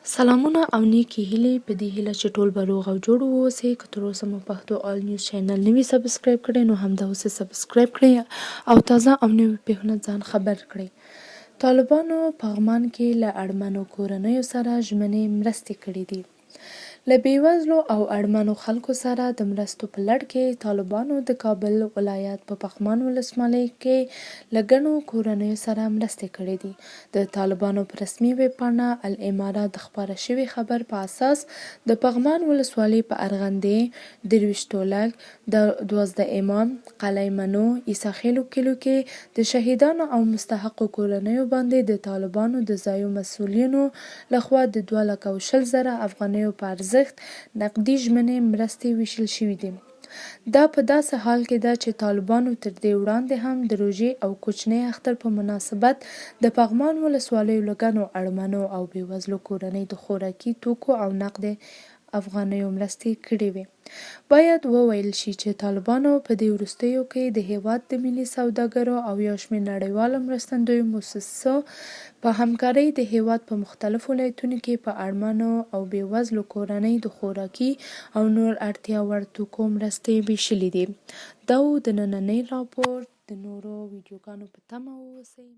سلامونه او نیکې هیلې په دې هیله چې ټول به روغ او جوړ واوسئ. که تر اوسه مو پښتو آل نیوز چینل نه وي سبسکرایب کړی نو همدا اوس یې سبسکرایب کړئ او تازه او نوي پیښو نه ځان خبر کړئ. طالبانو پغمان کې له اړمنو کورنیو سره ژمنې مرستې کړې دي. له بېوزلو او اړمنو خلکو سره د مرستو په لړ کې طالبانو د کابل ولایت په پغمان ولسوالۍ کې له ګڼو کورنیو سره مرستې کړې دي. د طالبانو په رسمي ویبپاڼه الامارات د خپاره شوي خبر په اساس د پغمان ولسوالۍ په ارغندې، درویش تولک، 12 امام، قلعه منو، عیسی خیلو کلیو کې د شهیدانو او مستحقو کورنیو باندې د طالبانو د ځايي مسؤلینو لخوا د 2,20,000 افغانیو په ارزښت نقدي ژمنې مرستې ویشل شوي دي. دا په داسې حال کې ده چې طالبانو تر دې وړاندې هم د روژې او کوچني اختر په مناسبت د پغمان ولسوالیو له ګڼو اړمنو او بېوزلو کورنیو د خوراکي توکو او نقدي افغانیو مرستې کړې وې. باید وویل شي چې طالبانو په دې وروستیو کې د هیواد د ملي سوداګرو او یو شمېر نړیوالو مرستندویو مؤسسو په همکارۍ د هیواد په مختلفو ولایتونو کې په اړمنو او بېوزلو کورنیو د خوراکي او نور اړتیا وړ توکو مرستې ویشلې دي. دا و د نننۍ راپور. د نورو ویډیوګانو په تمه واوسئ.